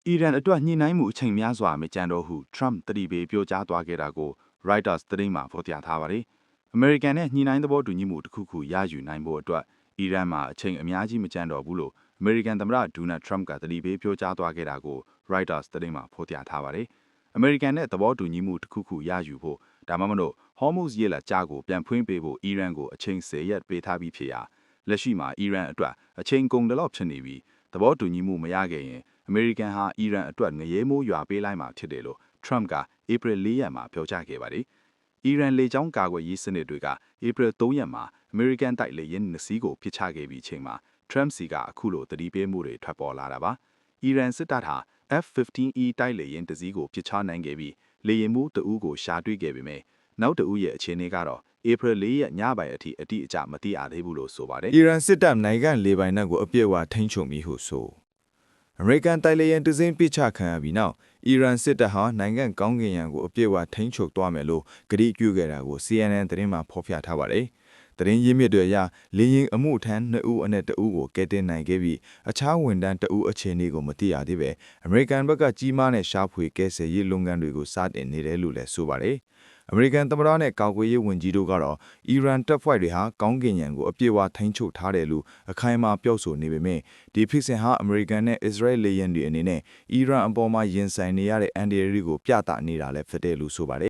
အီရန်အတွက်ညှိနှိုင်းမှုအချိန်များစွာမကြံတော့ဟု Trump တတိပေးပြောကြားသွားခဲ့တာကို Reuters သတင်းမှာဖော်ပြထားပါတယ်။ အမေရိကန်နဲ့ညှိနှိုင်းသဘောတူညီမှုတစ်ခုခုရယူနိုင်ဖို့အတွက်အီရန်မှာအချိန်အများကြီးမကြံတော့ဘူးလို့အမေရိကန်သမ္မတ Donald Trump ကတတိပေးပြောကြားသွားခဲ့တာကို Reuters သတင်းမှာဖော်ပြထားပါတယ်။ အမေရိကန်နဲ့သဘောတူညီမှုတစ်ခုခုရယူဖို့ဒါမှမဟုတ် Hormuz ရေလက်ကြားကိုပြန်ဖွင့်ပေးဖို့အီရန်ကိုအချိန်10ရက်ပေးထားပြီးဖြစ်ရာလက်ရှိမှာအီရန်အတွက်အချိန်ကုန်တယ်လို့ဖြစ်နေပြီးသဘောတူညီမှုမရခဲ့ရင်အမေရိကန်ဟာအီရန်အတွက်ငရဲမိုးရွာပေးလိုက်မှာဖြစ်တယ်လို့ Trump က April 4 ရက်မှာပြောကြားခဲ့ပါတယ်။အီရန်လေကြောင်းကာကွယ်ရေးစနစ်တွေက April 3 ရက်မှာအမေရိကန်တိုက်လေယာဉ်2စီးကိုပစ်ချခဲ့ပြီးချိန်မှာ Trump စီကအခုလိုတတိပေးမှုတွေထွက်ပေါ်လာတာပါ။အီရန်စစ်တပ်ဟာ F-15E တိုက်လေယာဉ်2စီးကိုပစ်ချနိုင်ခဲ့ပြီးလေယာဉ်မှူးတဦးကိုရှာတွေ့ခဲ့ပေမဲ့နောက်တဦးရဲ့အခြေအနေကတော့ April 4 ရက်ညပိုင်းအထိအတိအကျမသိရသေးဘူးလို့ဆိုပါတယ်။အီရန်စစ်တပ်နိုင်ငံလေပိုင်နက်ကိုအပြည့်အဝထိန်းချုပ်မိဟုဆိုအမေရိကန်တိုက်လေယာဉ်တစ်စင်းပစ်ချခံရပြီးနောက်အီရန်စစ်တပ်ဟာနိုင်ငံကောင်းကင်ယံကိုအပြည့်အဝထိန်းချုပ်သွားမယ်လို့ကတိပြုခဲ့တာကို CNN သတင်းမှာဖော်ပြထားပါတယ်။သတင်းရင်းမြစ်တွေအရလေယာဉ်အမှုထမ်း2ဦးအနက်1ဦးကိုကယ်တင်နိုင်ခဲ့ပြီးအခြားဝန်ထမ်း2ဦးအခြေအနေကိုမသိရသေးပဲအမေရိကန်ဘက်ကကြီးမားတဲ့ရှားဖွေကယ်ဆယ်ရေးလုပ်ငန်းတွေကိုစတင်နေတယ်လို့လည်းဆိုပါတယ်။အမေရိကန်သမ္မတနဲ့ကာကွယ်ရေးဝန်ကြီးတို့ကတော့အီရန်တပ်ဖွဲ့တွေဟာကောင်းကင်ယံကိုအပြည့်အဝထိန်းချုပ်ထားတယ်လို့အခိုင်အမာပြောဆိုနေပေမဲ့ဒီဖြစ်စဉ်ဟာအမေရိကန်နဲ့အစ္စရေးလေယာဉ်တွေအနေနဲ့အီရန်အပေါ်မှာရင်ဆိုင်နေရတဲ့အန်ဒီရီကိုပြသနေတာလည်းဖြစ်တယ်လို့ဆိုပါတယ်